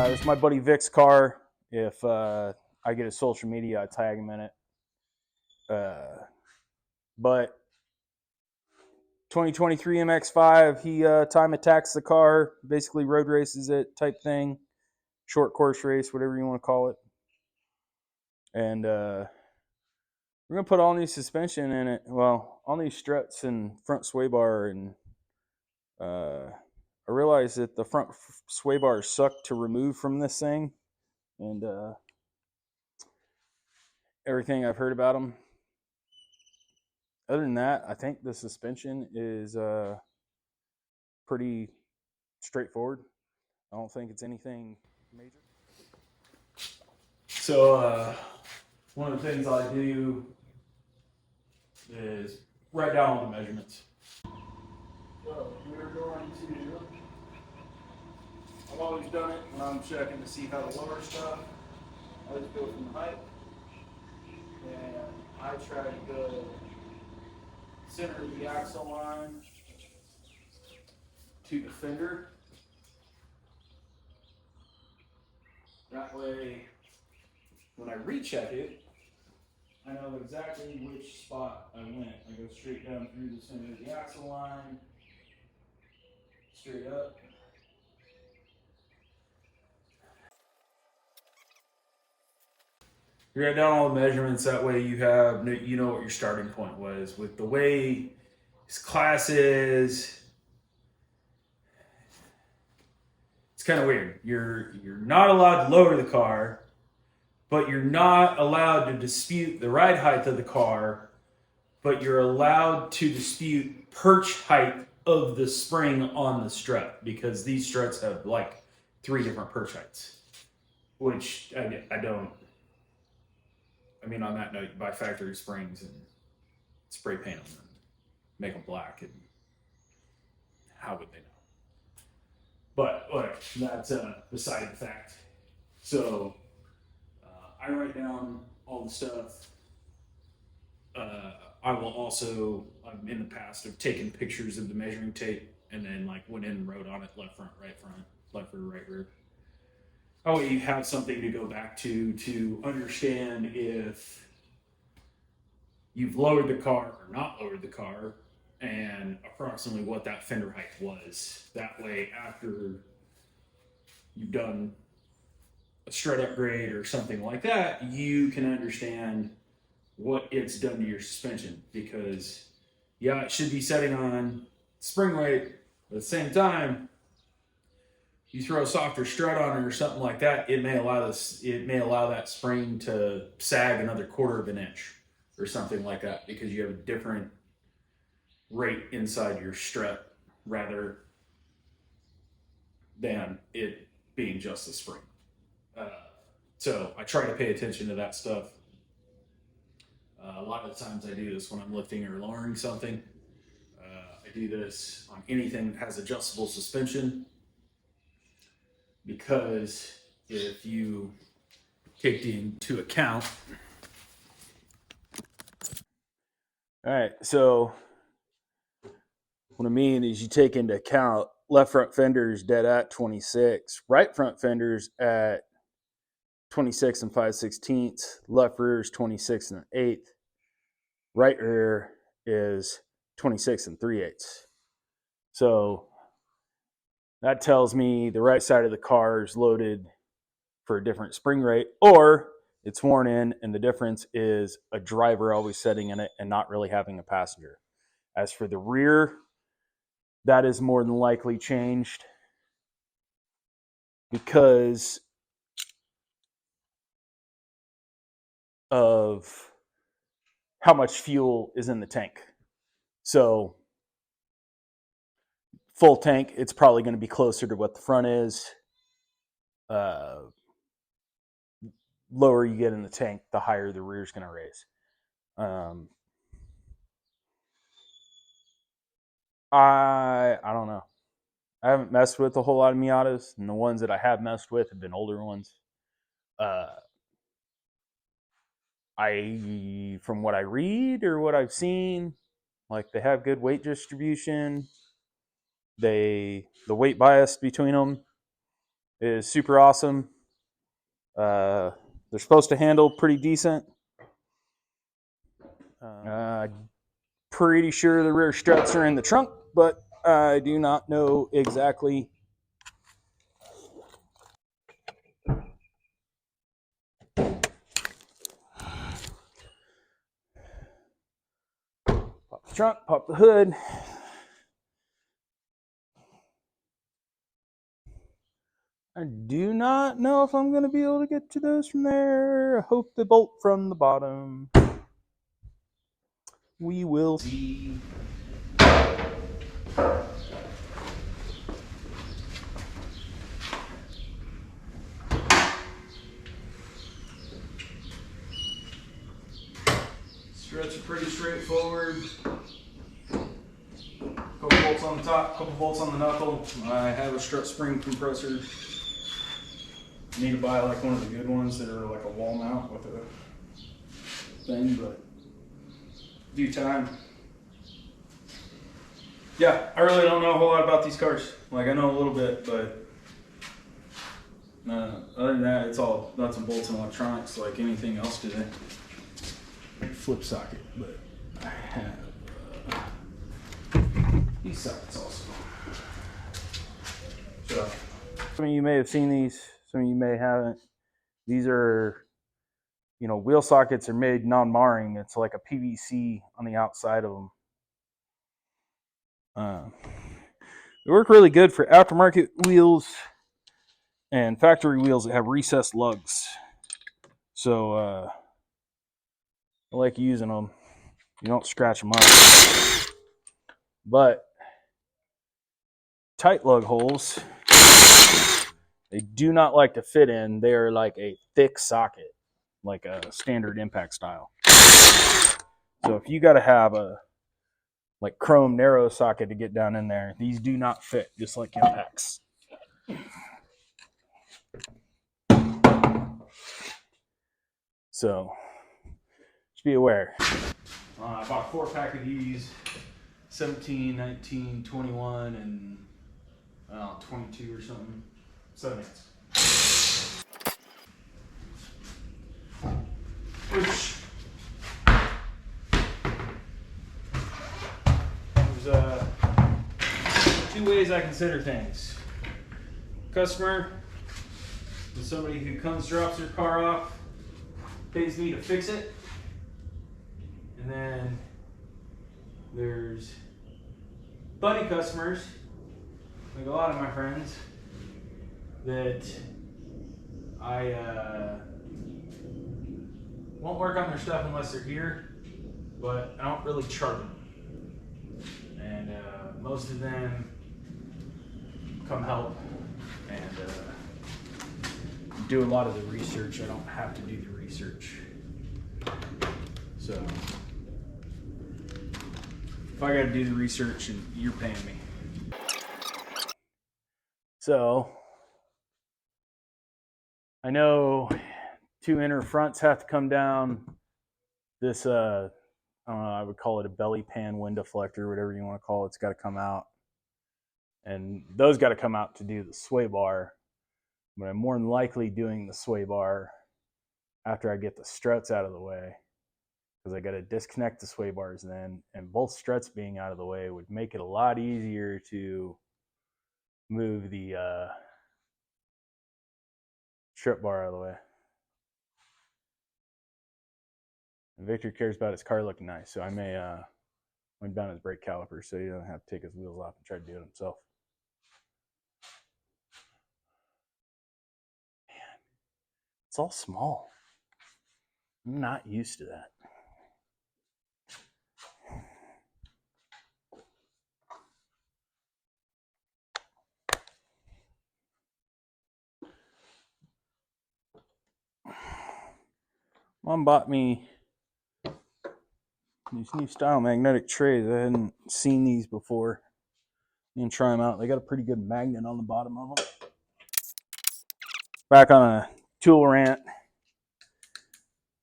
This is my buddy Vic's car. If I get his social media, I tag him in it. But 2023 MX5, he time attacks the car, basically road races it type thing, short course race, whatever you want to call it. And we're gonna put all new suspension in it. Well, all new struts and front sway bar, and I realized that the front sway bars suck to remove from this thing, and everything I've heard about them. Other than that, I think the suspension is pretty straightforward. I don't think it's anything major. So one of the things I do is write down all the measurements. So we're going to, I've always done it when I'm checking to see how to lower stuff. I just go from the height, and I try to go center of the axle line to the fender. That way, when I recheck it, I know exactly which spot I went. I go straight down through the center of the axle line, straight up. You write down all the measurements. That way, you know what your starting point was. With the way his class is, it's kind of weird. You're not allowed to lower the car, but you're not allowed to dispute the ride height of the car, but you're allowed to dispute perch height of the spring on the strut, because these struts have like 3 different perch heights, which I don't. I mean, on that note, you buy factory springs and spray paint them and make them black, and how would they know? But whatever, that's beside the fact. So I write down all the stuff. I will also, in the past, have taken pictures of the measuring tape and then like went in and wrote on it left front, left rear, right rear. Oh, you have something to go back to understand if you've lowered the car or not lowered the car, and approximately what that fender height was. That way, after you've done a strut upgrade or something like that, you can understand what it's done to your suspension. Because yeah, it should be setting on spring weight, but at the same time, you throw a softer strut on it or something like that, it may allow that spring to sag another 1/4 of an inch or something like that, because you have a different rate inside your strut rather than it being just a spring. So I try to pay attention to that stuff. A lot of the times I do this when I'm lifting or lowering something. I do this on anything that has adjustable suspension, because if you take into account. All right, so what I mean is you take into account left front fenders dead at 26, right front fenders at 26 and 5/16, left rear is 26 and 1/8, right rear is 26 and 3/8. So that tells me the right side of the car is loaded for a different spring rate, or it's worn in, and the difference is a driver always sitting in it and not really having a passenger. As for the rear, that is more than likely changed because of how much fuel is in the tank. So full tank, it's probably going to be closer to what the front is. Lower you get in the tank, the higher the rear is going to raise. I don't know. I haven't messed with a whole lot of Miatas, and the ones that I have messed with have been older ones. From what I read or what I've seen, Like they have good weight distribution. The weight bias between them is super awesome. They're supposed to handle pretty decent. Pretty sure the rear struts are in the trunk, but I do not know exactly. Pop the trunk, pop the hood. I do not know if I'm going to be able to get to those from there. I hope they bolt from the bottom. We will see. Struts are pretty straightforward. Couple bolts on the top, couple bolts on the knuckle. I have a strut spring compressor. I need to buy like one of the good ones that are like a wall mount with a thing, but due time. Yeah, I really don't know a whole lot about these cars. Like I know a little bit, but other than that, it's all nuts and bolts and electronics like anything else today. Flip socket, but I have these sockets also. So, some of you may have seen these, some of you may haven't. These are, wheel sockets are made non-marring. It's like a PVC on the outside of them. They work really good for aftermarket wheels and factory wheels that have recessed lugs. So I like using them. You don't scratch them up. But tight lug holes, they do not like to fit in. They are like a thick socket, like a standard impact style. So if you got to have a like chrome narrow socket to get down in there, these do not fit, just like impacts. So just be aware. I bought a 4-pack of these, 17, 19, 21, and 22 or something. 7 inches. Which there's 2 ways I consider things. Customer is somebody who comes, drops their car off, pays me to fix it. And then there's buddy customers, like a lot of my friends, that I won't work on their stuff unless they're here, but I don't really charge them. And most of them come help and do a lot of the research. I don't have to do the research. So if I got to do the research, and you're paying me. So I know 2 inner fronts have to come down. This I don't know, I would call it a belly pan wind deflector, whatever you want to call it. It's got to come out, and those got to come out to do the sway bar. But I'm more than likely doing the sway bar after I get the struts out of the way, because I got to disconnect the sway bars then, and both struts being out of the way would make it a lot easier to move the strip bar out of the way. And Victor cares about his car looking nice, so I may wind down his brake caliper so he doesn't have to take his wheels off and try to do it himself. Man, it's all small. I'm not used to that. Mom bought me these new style magnetic trays. I hadn't seen these before. You can try them out. They got a pretty good magnet on the bottom of them. Back on a tool rant,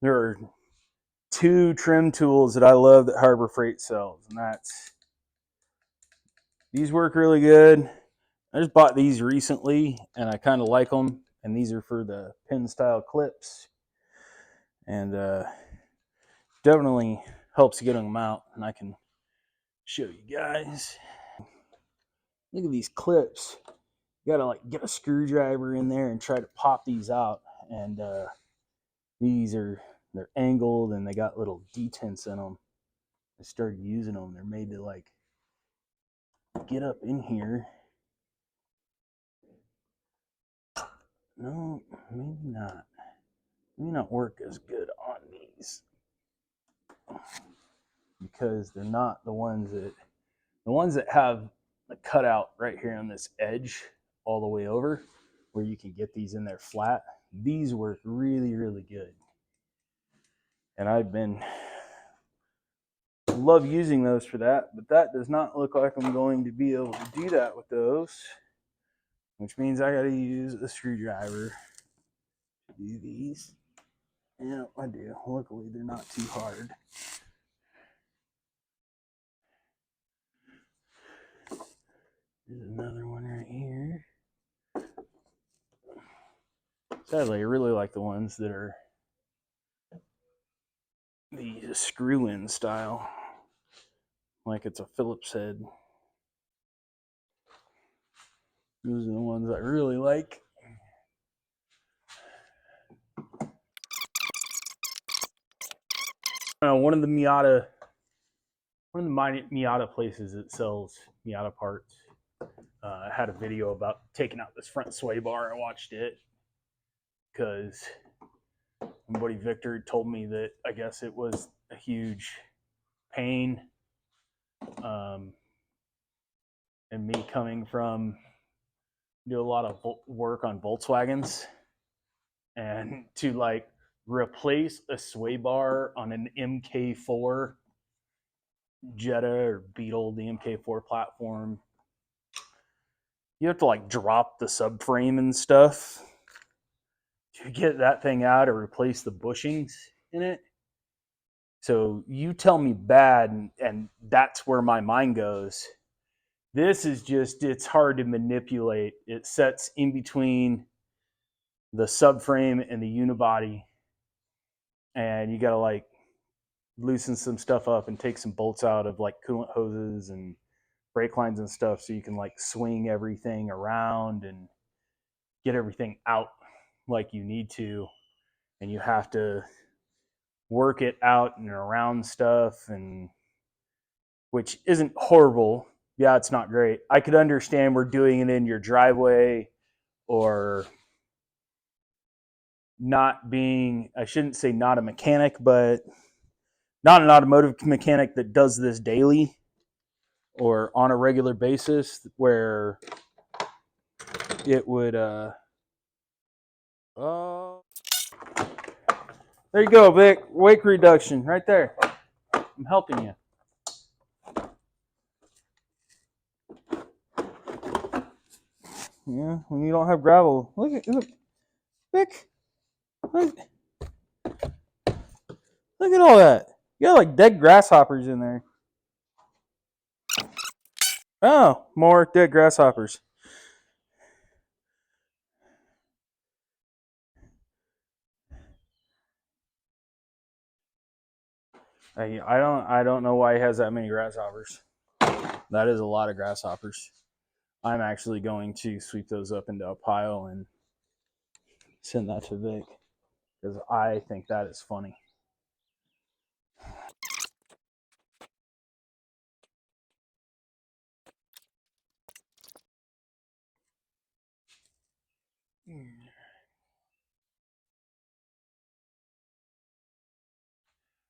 there are two trim tools that I love that Harbor Freight sells, and these work really good. I just bought these recently, and I kind of like them. And these are for the pin style clips, and definitely helps get them out. And I can show you guys. Look at these clips. You gotta like get a screwdriver in there and try to pop these out. And they're angled and they got little detents in them. I started using them. They're made to like get up in here. No, maybe not. Maybe not work as good on these because they're not the ones that have the cutout right here on this edge all the way over where you can get these in there flat. These work really, really good. And love using those for that, but that does not look like I'm going to be able to do that with those, which means I got to use a screwdriver to do these. Yeah, I do. Luckily, they're not too hard. There's another one right here. Sadly, I really like the ones that are the screw-in style, like it's a Phillips head. Those are the ones I really like. One of the Miata places that sells Miata parts had a video about taking out this front sway bar. I watched it because my buddy Victor told me that I guess it was a huge pain. And me coming from do a lot of work on Volkswagens, and to like replace a sway bar on an MK4 Jetta or Beetle, the MK4 platform, you have to like drop the subframe and stuff to get that thing out or replace the bushings in it. So you tell me bad, and that's where my mind goes. This is just, it's hard to manipulate. It sets in between the subframe and the unibody, and you got to like loosen some stuff up and take some bolts out of like coolant hoses and brake lines and stuff so you can like swing everything around and get everything out like you need to. And you have to work it out and around stuff, and which isn't horrible. Yeah, it's not great. I could understand we're doing it in your driveway or not being, I shouldn't say not a mechanic, but not an automotive mechanic that does this daily or on a regular basis, where it would there you go, Vic. Weight reduction right there. I'm helping you. Yeah, when you don't have gravel. Look, Vic. Look at all that. You got like dead grasshoppers in there. Oh, more dead grasshoppers. I don't know why he has that many grasshoppers. That is a lot of grasshoppers. I'm actually going to sweep those up into a pile and send that to Vic because I think that is funny.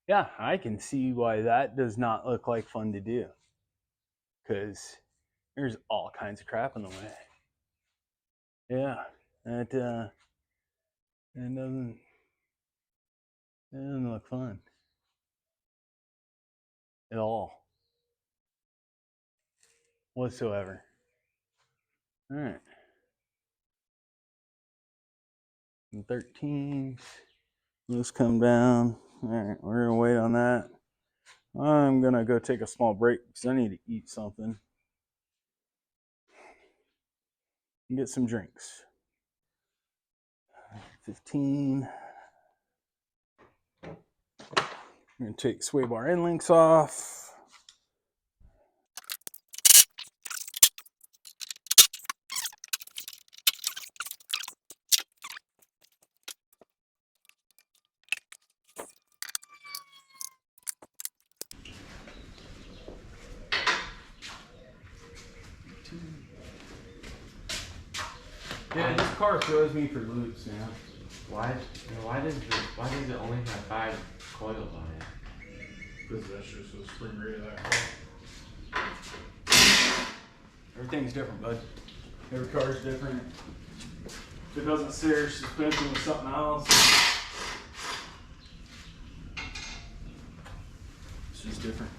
Yeah, I can see why that does not look like fun to do, because there's all kinds of crap in the way. Yeah, it doesn't look fun at all whatsoever. All right, 13. Let's come down. All right, we're gonna wait on that. I'm gonna go take a small break because I need to eat something and get some drinks. 15. I'm gonna take sway bar end links off. Yeah, this car throws me for loops, man. Why does it only have 5 coils on it? Because that's just a spring rate of that car. Everything's different, bud. Every car's different. If it doesn't steer suspension with something else, it's just different.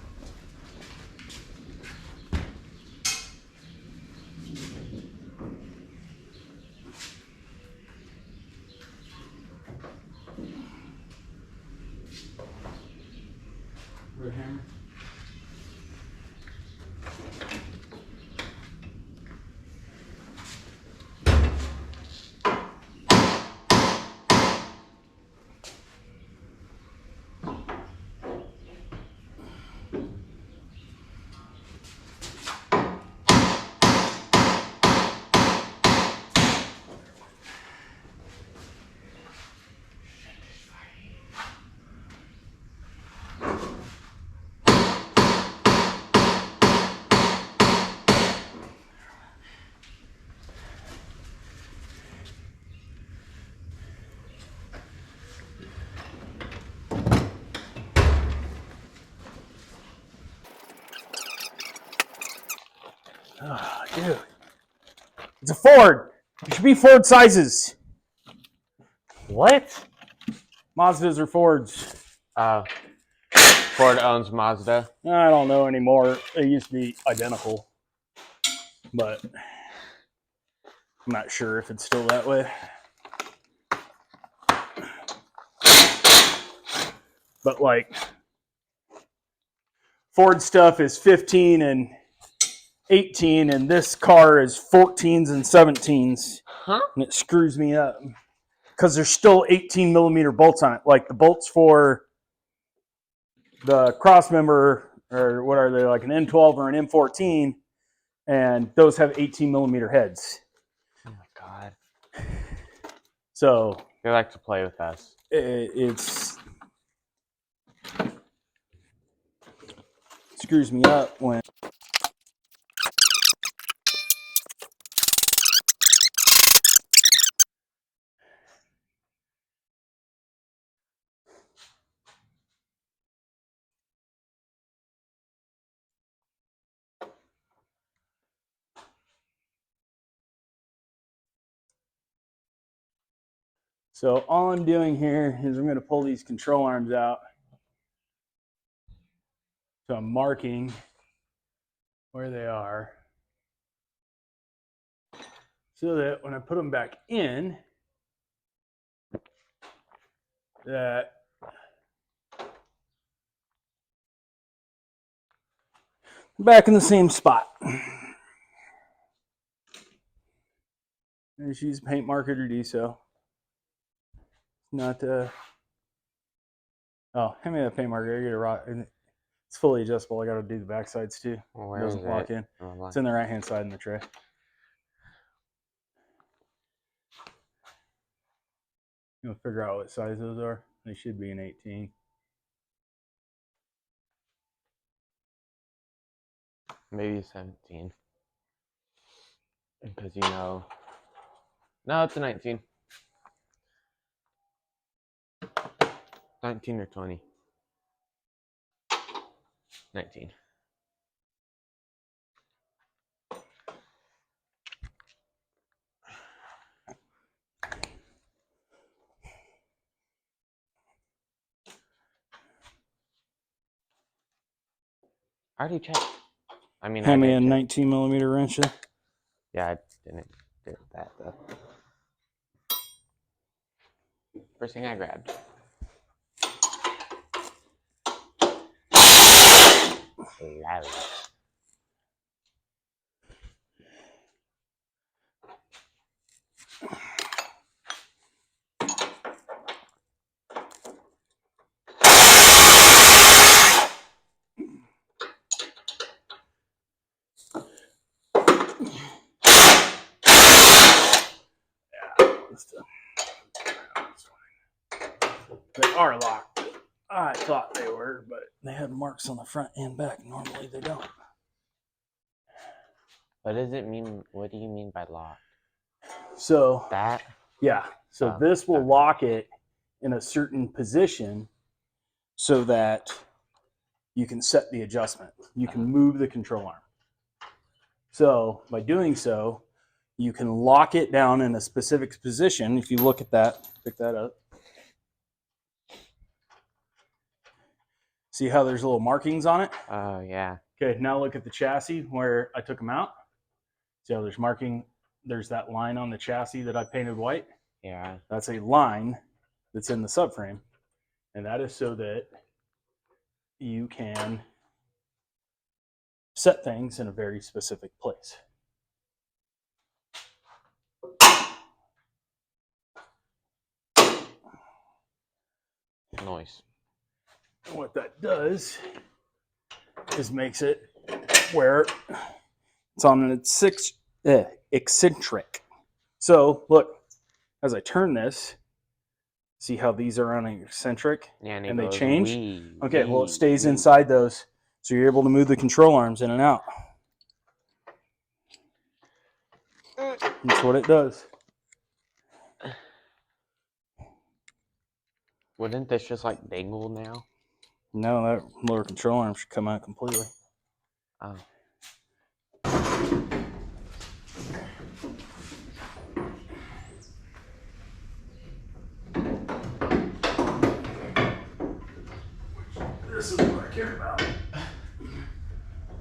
Red hammer. Oh, dude. It's a Ford. It should be Ford sizes. What? Mazdas are Fords. Ford owns Mazda. I don't know anymore. They used to be identical, but I'm not sure if it's still that way. But like Ford stuff is 15 and 18, and this car is 14s and 17s. Huh? And it screws me up because there's still 18 millimeter bolts on it. Like the bolts for the cross member, or what are they, like an M12 or an M14, and those have 18 millimeter heads. Oh my god. So They like to play with us. it screws me up when so all I'm doing here is I'm going to pull these control arms out. So I'm marking where they are so that when I put them back in, that I'm back in the same spot. I just use paint marker to do so. Not oh, hand me that paint marker. I get a rock. It's fully adjustable. I got to do the back sides too. Well, It where doesn't is lock it? in. Oh, It's in the right hand side in the tray. You'll figure out what size those are. They should be an 18. maybe 17. Because no, it's a 19. 19 or 20. 19. I already checked. I mean, Hand I me did a check. 19 millimeter wrench. Yeah, I didn't do that though. First thing I grabbed. close. They are locked. I thought they were, but they had marks on the front and back. Normally they don't. What does it mean? What do you mean by lock? So That? yeah, so Oh, this will okay. lock it in a certain position so that you can set the adjustment. You can move the control arm. So by doing so, you can lock it down in a specific position. If you look at that, pick that up. See how there's little markings on it? Oh, yeah. Okay, now look at the chassis where I took them out. See how there's marking, there's that line on the chassis that I painted white? Yeah. That's a line that's in the subframe. And that is so that you can set things in a very specific place. Noise. And what that does is makes it where it's on an eccentric. So look, as I turn this, see how these are on an eccentric? Yeah, and, And they goes change? wee, Okay, well, it wee, stays wee. inside those. So you're able to move the control arms in and out. That's what it does. Wouldn't this just like dangle now? No, that lower control arm should come out completely. Oh. This is what I care about.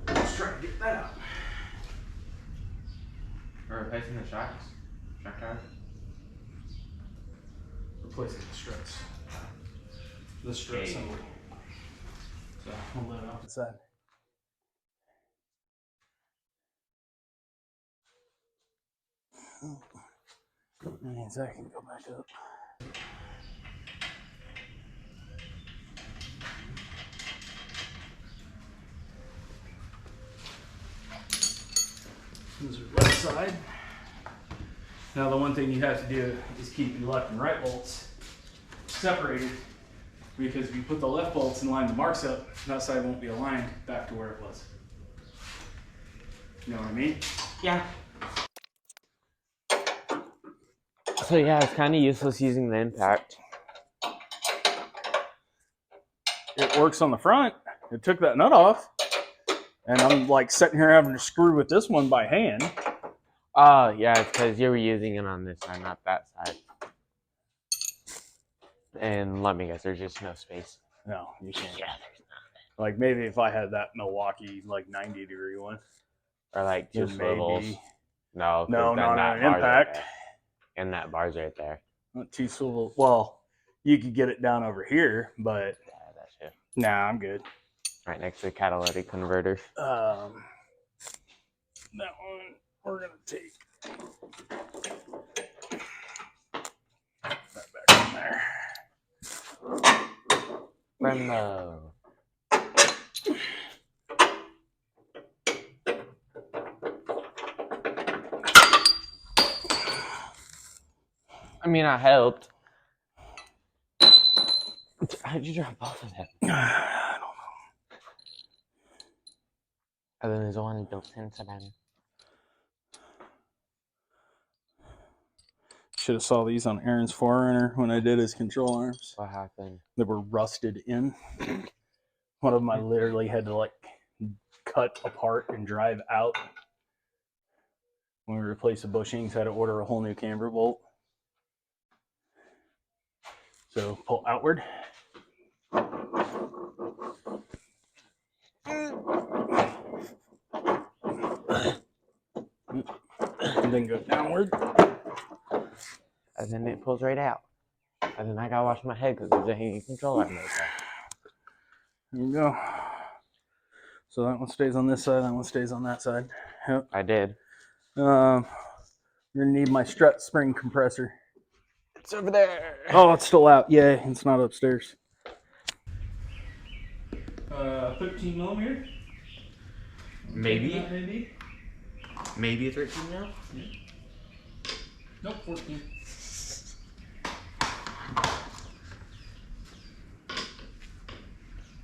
Let's try to get that out. Or replacing the shocks. Shock tower. Replacing the struts. The strut Hey. assembly. So hold that off the side. That means I can go back up. This is left side. Now the one thing you have to do is keep your left and right bolts separated, because if you put the left bolts and line the marks up, that side won't be aligned back to where it was. You know what I mean? Yeah. So yeah, it's kind of useless using the impact. It works on the front. It took that nut off, and I'm like sitting here having to screw with this one by hand. Oh, yeah, it's because you were using it on this side, not that side. And let me guess, there's just no space. No, you can't. Yeah. Like maybe if I had that Milwaukee like 90-degree one, Or like two then swivels. maybe. No, No, not that an bar's impact. Right there. And that bar's right there. Not two swivel. Well, you could get it down over here, but Yeah, that's it. nah, I'm good. Right next to the catalytic converter. That one we're gonna take that back in there. Brembo. I mean, I helped. How'd you drop both of them? I don't know. And then there's one built into them. Should have saw these on Aaron's Forerunner when I did his control arms. What happened? They were rusted in. One of them I literally had to like cut apart and drive out. When we replaced the bushings, had to order a whole new camber bolt. So pull outward. And then go downward. And then it pulls right out. And then I gotta wash my head because there's a hanging control arm right there. There you go. So that one stays on this side, that one stays on that side. Yep. I did. You're gonna need my strut spring compressor. It's over there. Oh, it's still out. Yeah, it's not upstairs. 13 millimeter. Maybe. Maybe a 13 mil? Nope, 14.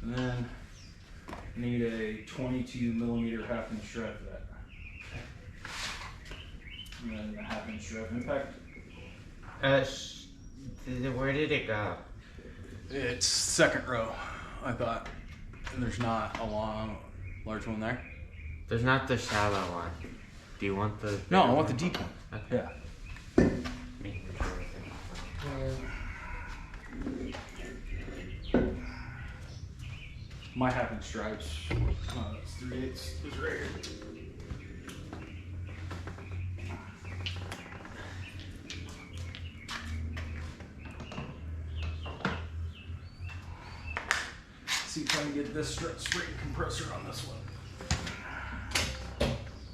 And then need a 22 millimeter half inch strut for that. And then a half inch strut impact. Where did it go? It's second row, I thought. And there's not a large one there. There's not the shallow one. Do you want the? No, I want the deep one. Okay. Yeah. Making sure My half inch stripes. It's 3/8 is right here. See if I can get this strut spring compressor on this one.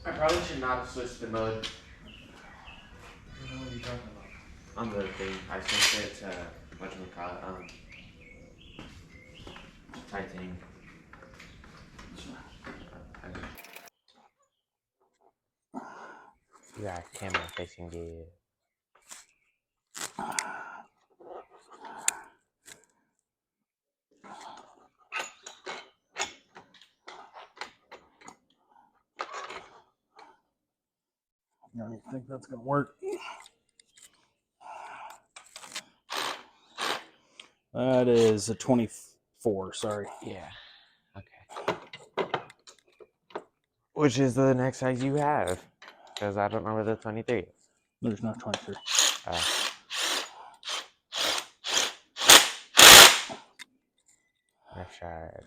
I probably should not have switched the mode What the hell are you talking about? on the thing. I switched it to whatchamacallit, titanium. Yeah, camera facing the. I don't even think that's gonna work. That is a 24, sorry. Yeah. Okay. Which is the next size you have? Because I don't know where the 23 is. There's no 23. Left side.